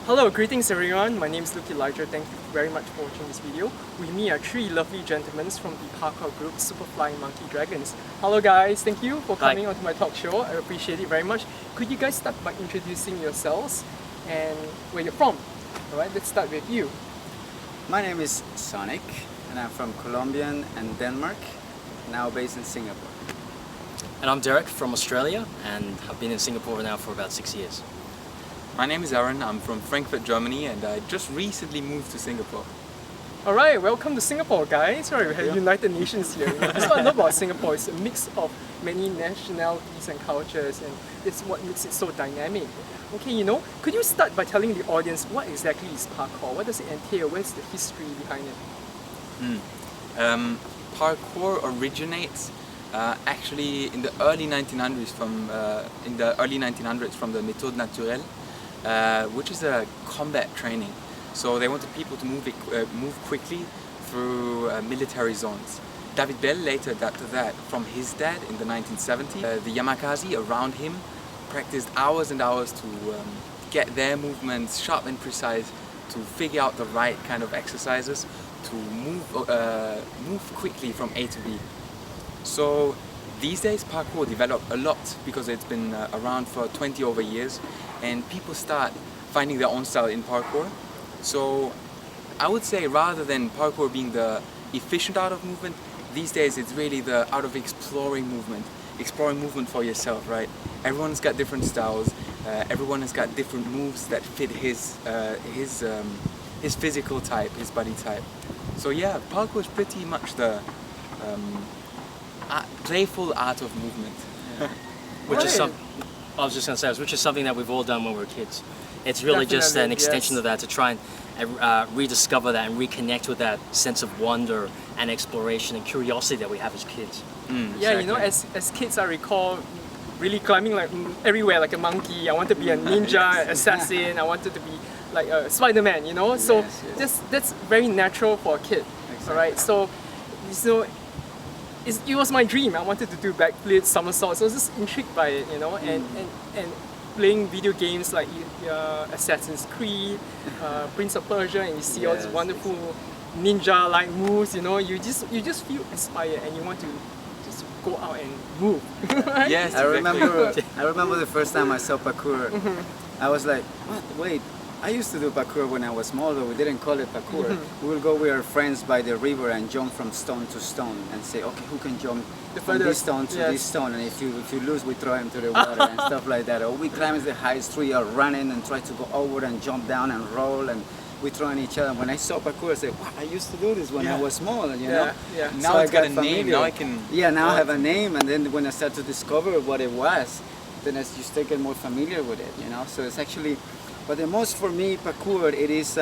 Hello, greetings everyone. My name is Luke Elijah. Thank you very much for watching this video. With me are three lovely gentlemen from the parkour group Superfly Monkey Dragons. Hello guys, thank you for coming onto my talk show. I appreciate it very much. Could you guys start by introducing yourselves and where you're from? Alright, let's start with you. My name is Sonic and I'm from Colombia and Denmark, now based in Singapore. And I'm Derek from Australia and I've been in Singapore now for about 6 years. My name is Aaron, I'm from Frankfurt, Germany, and I just recently moved to Singapore. Alright, welcome to Singapore guys. Right, we have United Nations here. That's what I love about Singapore. It's a mix of many nationalities and cultures, and it's what makes it so dynamic. Okay, could you start by telling the audience what exactly is parkour? What does it entail? Where's the history behind it? Parkour originates actually in the early 1900s from the méthode naturelle, which is a combat training. So they wanted people to move quickly through military zones. David Bell later adapted that from his dad in the 1970s. The Yamakasi around him practiced hours and hours to get their movements sharp and precise, to figure out the right kind of exercises, to move quickly from A to B. So these days parkour developed a lot because it's been around for 20 over years, and people start finding their own style in parkour. So I would say rather than parkour being the efficient art of movement, these days it's really the art of exploring movement for yourself, right? Everyone's got different styles, everyone has got different moves that fit his physical type, his body type. So yeah, parkour is pretty much the playful art of movement. Yeah. Which is something that we've all done when we were kids. It's really just an extension of that, to try and rediscover that and reconnect with that sense of wonder and exploration and curiosity that we have as kids. Yeah, Exactly. as kids I recall really climbing like everywhere like a monkey. I wanted to be a ninja, assassin, I wanted to be like a Spider-Man, So that's very natural for a kid. Exactly. Alright, so it was my dream. I wanted to do backflips, somersaults. So I was just intrigued by it, and playing video games like Assassin's Creed, Prince of Persia, and you see all these wonderful ninja-like moves. You just feel inspired and you want to just go out and move. Right? Yes, I remember the first time I saw parkour. I was like, what? Wait, I used to do parkour when I was small, but we didn't call it parkour. We will go with our friends by the river and jump from stone to stone and say, okay, who can jump from this stone to this stone? And if you lose, we throw him to the water and stuff like that. Or we climb the highest tree or running and try to go over and jump down and roll, and we throw in each other. When I saw parkour, I said, wow, I used to do this when I was small, Yeah. Now it's got a name, now I can... Yeah, now I have a name, and then when I start to discover what it was, then I just get more familiar with it, So it's actually... But the most for me, parkour, it is,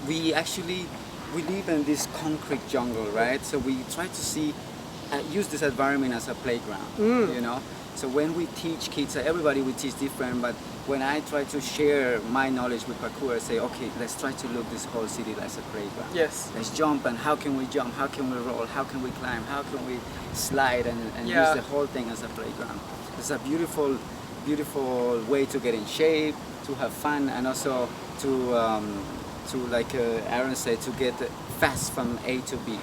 we live in this concrete jungle, right? So we try to use this environment as a playground, So when we teach kids, everybody we teach different, but when I try to share my knowledge with parkour, I say, okay, let's try to look this whole city as a playground. Yes. Let's jump, and how can we jump? How can we roll? How can we climb? How can we slide and use the whole thing as a playground? It's a beautiful way to get in shape, to have fun, and also to like Aaron said, to get fast from A to B.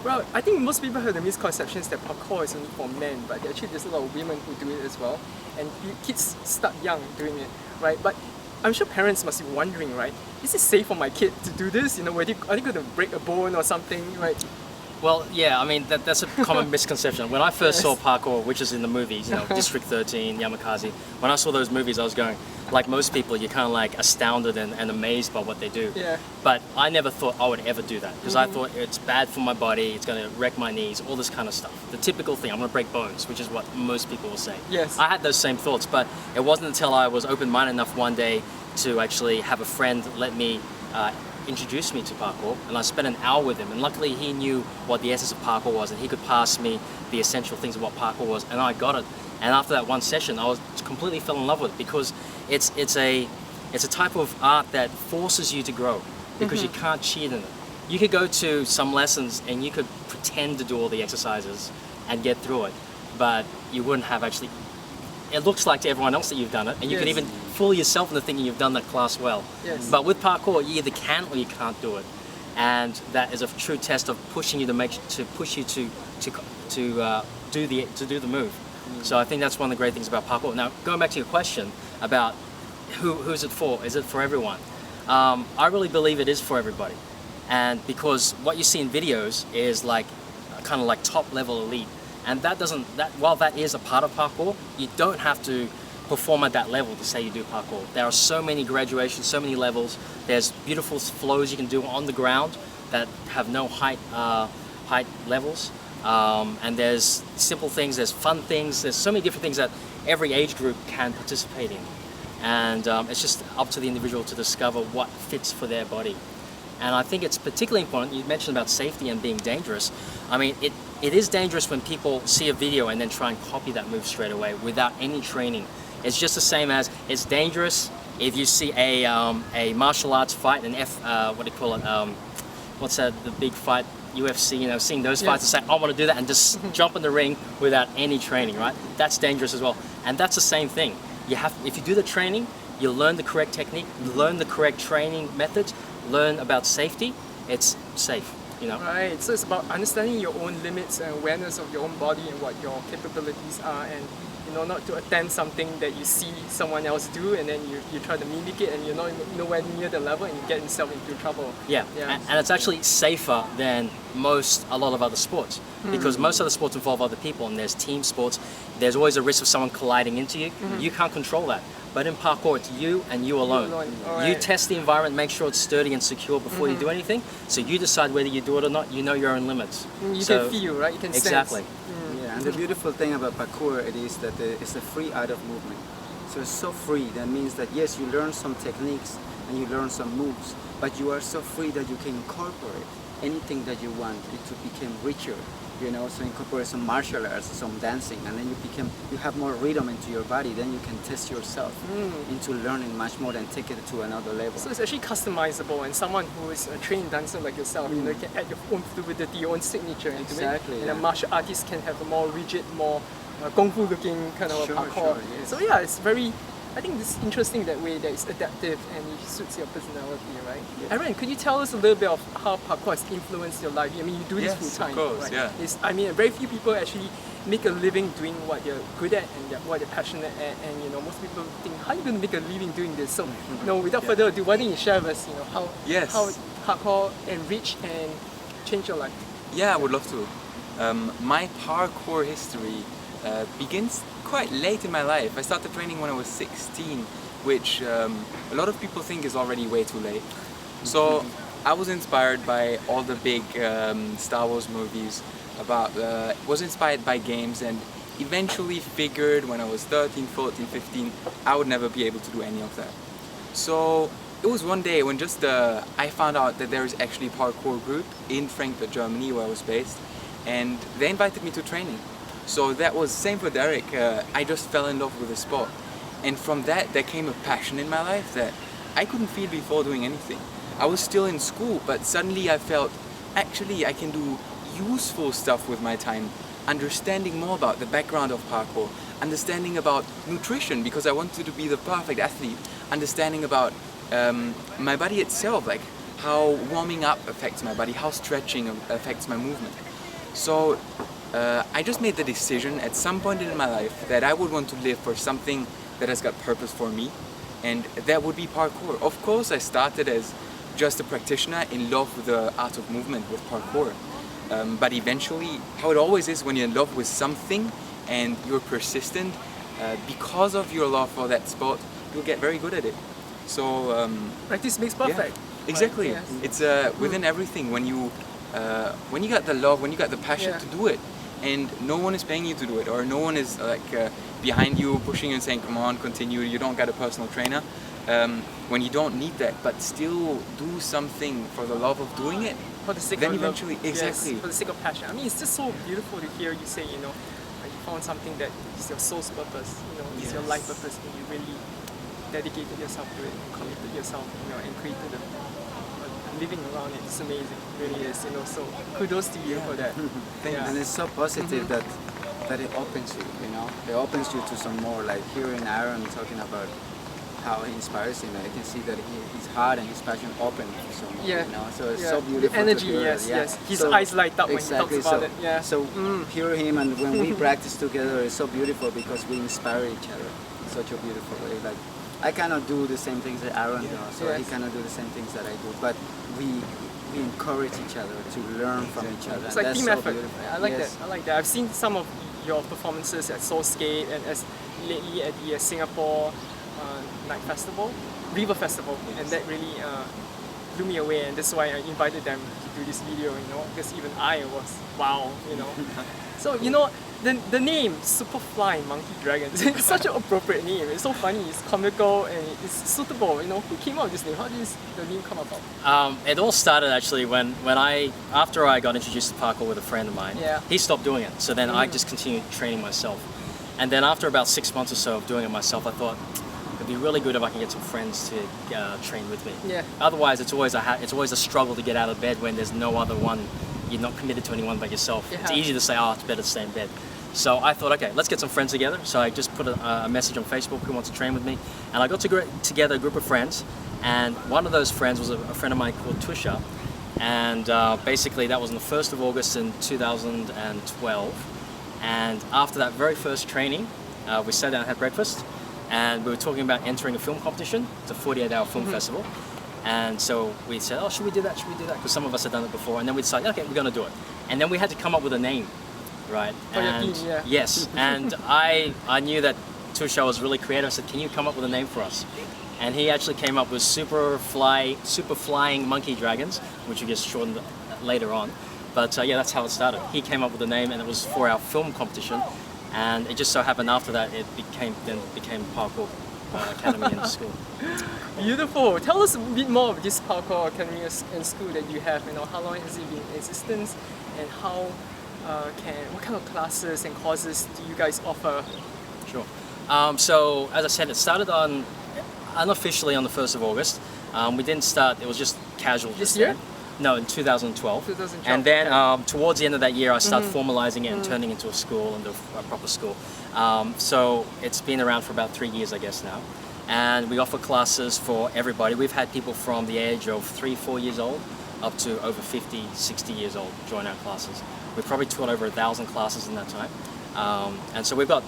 Well, I think most people have the misconceptions that parkour is only for men, but actually there's a lot of women who do it as well, and kids start young doing it, right? But I'm sure parents must be wondering, right? Is it safe for my kid to do this? Are they going to break a bone or something, right? Well, yeah, I mean, that's a common misconception. When I first saw parkour, which is in the movies, District 13, Yamakasi, when I saw those movies, I was going, like most people, you're kind of like astounded and amazed by what they do. Yeah. But I never thought I would ever do that, because I thought it's bad for my body, it's going to wreck my knees, all this kind of stuff. The typical thing, I'm going to break bones, which is what most people will say. Yes. I had those same thoughts, but it wasn't until I was open-minded enough one day to actually have a friend let me introduced me to parkour, and I spent an hour with him, and luckily he knew what the essence of parkour was, and he could pass me the essential things of what parkour was, and I got it. And after that one session, I was completely fell in love with it, because it's a type of art that forces you to grow, because you can't cheat in it. You could go to some lessons and you could pretend to do all the exercises and get through it, but you wouldn't have actually it looks like to everyone else that you've done it, and you can Yes. even fool yourself into thinking you've done that class well. Yes. But with parkour, you either can or you can't do it, and that is a true test of pushing you to push you to do the move. So I think that's one of the great things about parkour. Now, going back to your question about who's it for? Is it for everyone? I really believe it is for everybody, and because what you see in videos is like kind of like top level elite, and while that is a part of parkour, you don't have to perform at that level to say you do parkour. There are so many graduations, so many levels. There's beautiful flows you can do on the ground that have no height levels, and there's simple things, there's fun things, there's so many different things that every age group can participate in, and it's just up to the individual to discover what fits for their body. And I think it's particularly important, you mentioned about safety and being dangerous. I mean, it is dangerous when people see a video and then try and copy that move straight away without any training. It's just the same as it's dangerous if you see a martial arts fight, what do you call it? What's that? The big fight, UFC. You know, seeing those fights and say, I want to do that, and just jump in the ring without any training, right? That's dangerous as well. And that's the same thing. If you do the training, you learn the correct technique, learn the correct training methods, learn about safety. It's safe. You know? Right, so it's about understanding your own limits and awareness of your own body and what your capabilities are, and not to attempt something that you see someone else do and then you try to mimic it and you're not nowhere near the level and you get yourself into trouble. Yeah. And it's actually safer than a lot of other sports, because most other sports involve other people, and there's team sports. There's always a risk of someone colliding into you. You can't control that. But in parkour, it's you and you alone. You test the environment, make sure it's sturdy and secure before you do anything. So you decide whether you do it or not. You know your own limits. You can feel, right? You can exactly. sense. Yeah, and the beautiful thing about parkour it is that it's a free art of movement. So it's so free. That means that yes, you learn some techniques and you learn some moves, but you are so free that you can incorporate anything that you want to become richer. So incorporate some martial arts, some dancing, and then you have more rhythm into your body. Then you can test yourself into learning much more and take it to another level. So it's actually customizable, and someone who is a trained dancer like yourself, you can add your own fluidity, your own signature into it. And a martial artist can have a more rigid, more kung fu looking kind of parkour. Yes. So yeah, it's very. I think it's interesting that way that it's adaptive and it suits your personality, right? Yeah. Aaron, could you tell us a little bit of how parkour has influenced your life? I mean, you do this full time, of course, right? yeah. Very few people actually make a living doing what they're good at and what they're passionate at, and most people think, how are you going to make a living doing this? So, without further ado, why don't you share with us, how parkour enriched and changed your life? Yeah, I would love to. My parkour history begins quite late in my life. I started training when I was 16, which a lot of people think is already way too late. So I was inspired by all the big Star Wars movies, was inspired by games, and eventually figured when I was 13, 14, 15, I would never be able to do any of that. So it was one day when I found out that there is actually a parkour group in Frankfurt, Germany, where I was based, and they invited me to training. So that was same for Derek. I just fell in love with the sport, and from that there came a passion in my life that I couldn't feel before doing anything. I was still in school, but suddenly I felt actually I can do useful stuff with my time, understanding more about the background of parkour, understanding about nutrition because I wanted to be the perfect athlete, understanding about my body itself, like how warming up affects my body, how stretching affects my movement. So I just made the decision at some point in my life that I would want to live for something that has got purpose for me, and that would be parkour. Of course, I started as just a practitioner in love with the art of movement with parkour. But eventually, how it always is when you're in love with something and you're persistent, because of your love for that sport, you'll get very good at it. So practice makes perfect. Yeah, exactly. Right, yes. It's within everything. When you got the love, when you got the passion to do it, and no one is paying you to do it, or no one is behind you pushing you and saying, "Come on, continue." You don't got a personal trainer. When you don't need that, but still do something for the love of doing it, for the sake then of eventually, love. exactly. Yes, for the sake of passion. I mean, it's just so beautiful to hear you say, you found something that is your soul's purpose, is your life purpose, and you really dedicated yourself to it, committed yourself, and created a living around it. It's amazing, it really is, so kudos to you for that. And it's so positive that but it opens you, you know. It opens you to some more. Like hearing Aaron talking about how he inspires him, I can see that his heart and his passion open for so more. Yeah. You know, so it's Yeah. so beautiful. The energy, to hear. yes, Yeah. yes. His So- eyes light up when exactly, he talks about so, it. Yeah. So hear him, and when we practice together, it's so beautiful because we inspire each other in such a beautiful way. Like I cannot do the same things that Aaron does, so he Yes. cannot do the same things that I do, but we encourage each other to learn from each other. It's and like that's team so effort. beautiful. I like Yes. that. I like that. I've seen some of your performances at Soul Skate and as lately at the Singapore Night Festival, River Festival, and that really blew me away. And that's why I invited them to do this video. You know, because even I was wow. You know, so you know. The name Superfly Monkey Dragons, it's such an appropriate name. It's so funny, it's comical and it's suitable. You know, who came up with this name? How did the name come about? It all started actually when after I got introduced to parkour with a friend of mine. Yeah. He stopped doing it, so then I just continued training myself. And then after about 6 months or so of doing it myself, I thought it'd be really good if I can get some friends to train with me. Yeah. Otherwise, it's always a struggle to get out of bed when there's no other one. You're not committed to anyone but yourself. Yeah. It's easy to say, oh, it's better to stay in bed. So I thought, okay, let's get some friends together. So I just put a message on Facebook, who wants to train with me? And I got together a group of friends, and one of those friends was a friend of mine called Tusha. And basically that was on the 1st of August in 2012. And after that very first training, we sat down and had breakfast, and we were talking about entering a film competition. It's a 48-hour film festival. And so we said, oh, should we do that? Should we do that? Because some of us had done it before. And then we decided, okay, we're going to do it. And then we had to come up with a name, right? For your team, yeah. Yes. And I knew that Tusha was really creative. I said, can you come up with a name for us? And he actually came up with Super Flying Monkey Dragons, which we just shortened later on. But yeah, that's how it started. He came up with the name, and it was for our film competition. And it just so happened after that, it became Parkour Academy in school. Beautiful. Tell us a bit more of this Parkour Academy and school that you have. You know, how long has it been in existence, and how what kind of classes and courses do you guys offer? Sure. So as I said, it started unofficially on the 1st of August. We didn't start. It was just casual. This year? No, in 2012. 2012. And then towards the end of that year, I started formalizing it and turning it into a school, into a proper school. So it's been around for about 3 years, I guess now. And we offer classes for everybody. We've had people from the age of 3-4 years old up to over 50, 60 years old join our classes. We've probably taught over 1,000 classes in that time. And so we've got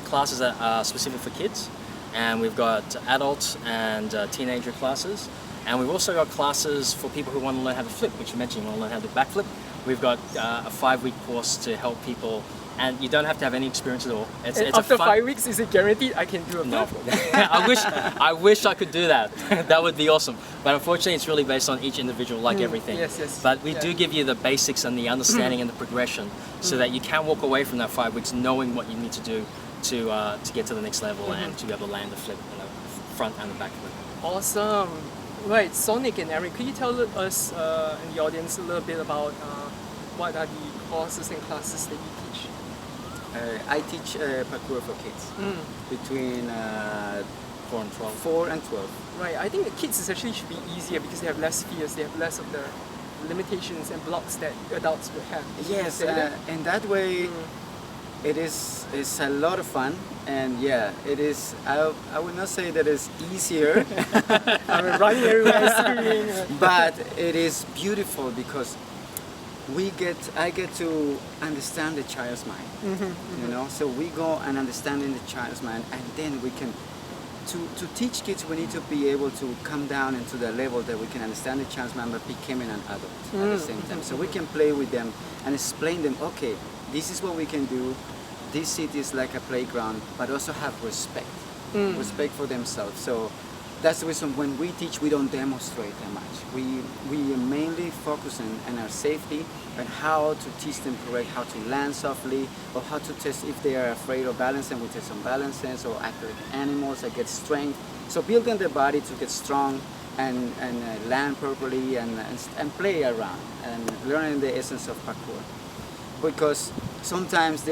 classes that are specific for kids, and we've got adult and teenager classes. And we've also got classes for people who want to learn how to flip, which you mentioned, you want to learn how to backflip. We've got a 5-week course to help people, and you don't have to have any experience at all. It's After 5 weeks, is it guaranteed I can do a No, flip? I wish I could do that. That would be awesome. But unfortunately, it's really based on each individual, like everything. Yes, yes. But we Yeah. do give you the basics and the understanding and the progression, so that you can walk away from that 5 weeks knowing what you need to do to get to the next level and to be able to land the flip in the front and the back flip. Awesome. Right, Sonic and Eric, could you tell us and the audience a little bit about what are the courses and classes that you teach? I teach parkour for kids between 4 and 12. 4 and 12. Right, I think the kids especially should be easier because they have less fears, they have less of the limitations and blocks that adults would have. Would you Yes, say that? in that way, it's a lot of fun, and yeah, it is. I would not say that it's easier, I mean, running everywhere, screaming. but it is beautiful because I get to understand the child's mind. You know, so we go and understanding the child's mind, and then we can. To teach kids, we need to be able to come down into the level that we can understand the child's mind, but becoming an adult at the same time. So we can play with them and explain them. Okay, this is what we can do. This city is like a playground, but also have respect, respect for themselves. So that's the reason when we teach, we don't demonstrate that much. We mainly focus on our safety and how to teach them correct, how to land softly, or how to test if they are afraid of balancing. We test on balances, or act like animals that get strength. So building their body to get strong and land properly and play around and learning the essence of parkour. Because sometimes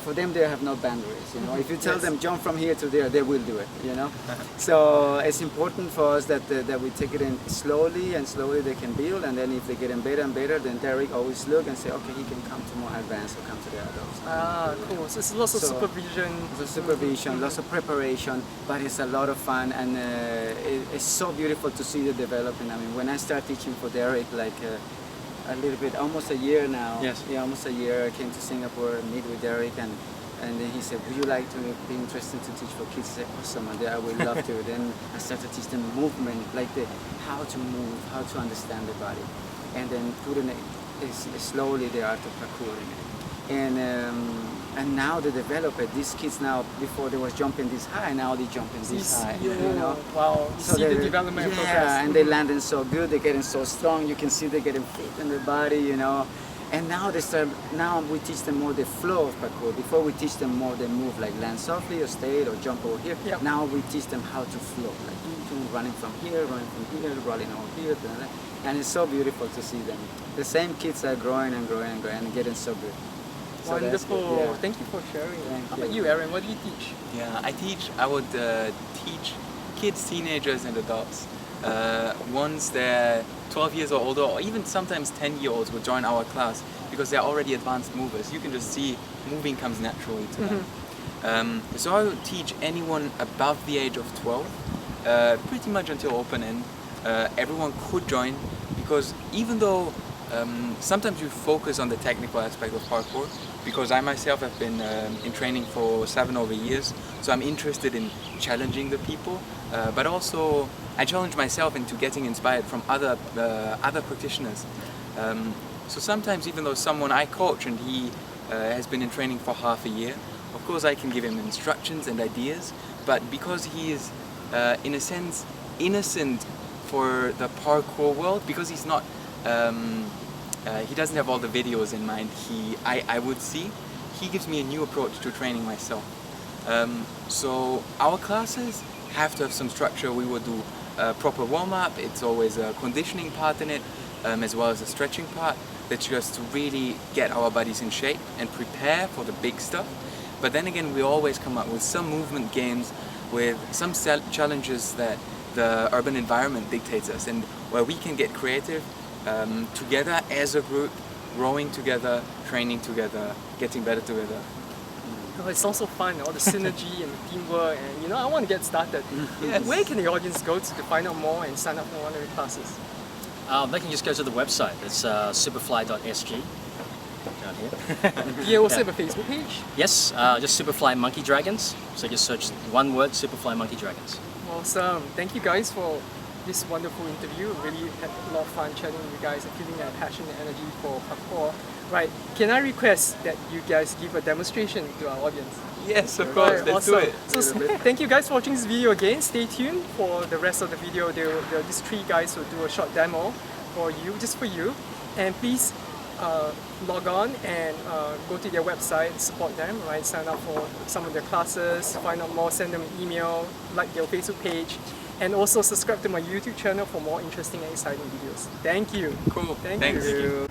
for them they have no boundaries. You know, if you tell them jump from here to there, they will do it. You know, so it's important for us that we take it in slowly, and slowly they can build, and then if they get in better and better, then Derek always look and say, okay, he can come to more advanced or come to the adults. Ah, cool. So it's lots of supervision. There's supervision, lots of preparation, but it's a lot of fun, and it's so beautiful to see the development. I mean, when I started teaching for Derek, like a little bit, almost a year now. Yes. Yeah, almost a year. I came to Singapore and meet with Derek, and then he said, would you like to be interested to teach for kids? I said, awesome, and I would love to. Then I started to teach them movement, like how to move, how to understand the body, and then putting it slowly the art of parkouring. And now they develop it. These kids now, before they was jumping this high, now they jumping this high. Yeah. You know? Wow. You see the development progress. Yeah, and they landing so good. They're getting so strong. You can see they're getting fit in their body. You know. And now they start. Now we teach them more the flow of parkour. Before we teach them more the move, like land softly or stay or jump over here. Yep. Now we teach them how to flow, like running from here, rolling over here, and it's so beautiful to see them. The same kids are growing and growing and growing and getting so good. So that's Wonderful. good, yeah. Thank you for sharing. Thank How about you. you, Aaron? What do you teach? Yeah, I would teach kids, teenagers, and adults. Once they're 12 years or older, or even sometimes 10-year-olds would join our class because they're already advanced movers. You can just see moving comes naturally to them. So I would teach anyone above the age of 12, pretty much until open end. Everyone could join, because even though sometimes you focus on the technical aspect of parkour, because I myself have been in training for 7 over years, so I'm interested in challenging the people, but also I challenge myself into getting inspired from other practitioners. So sometimes, even though someone I coach and he has been in training for half a year, of course I can give him instructions and ideas, but because he is in a sense innocent for the parkour world, because he's not he doesn't have all the videos in mind I would see, he gives me a new approach to training myself. So our classes have to have some structure. We will do a proper warm-up. It's always a conditioning part in it, as well as a stretching part. That's just to really get our bodies in shape and prepare for the big stuff. But then again, we always come up with some movement games, with some challenges that the urban environment dictates us, and where we can get creative together as a group, growing together, training together, getting better together. Oh, it sounds so fun, all the synergy and the teamwork, and I want to get started. Yes. Where can the audience go to find out more and sign up for one of your classes? They can just go to the website. It's superfly.sg. Down here. Do you also have a Facebook page? Yes, just Superfly Monkey Dragons. So just search one word, Superfly Monkey Dragons. Awesome. Thank you guys for this wonderful interview. Really had a lot of fun chatting with you guys and feeling that passion and energy for parkour. Right, can I request that you guys give a demonstration to our audience? Yes, of course. Right, Let's awesome. do it. So thank you guys for watching this video again. Stay tuned for the rest of the video. These 3 guys will do a short demo for you, just for you. And please log on and go to their website, support them, right? Sign up for some of their classes, find out more, send them an email, like their Facebook page, and also subscribe to my YouTube channel for more interesting and exciting videos. Thank you. Cool. Thanks. Thank you.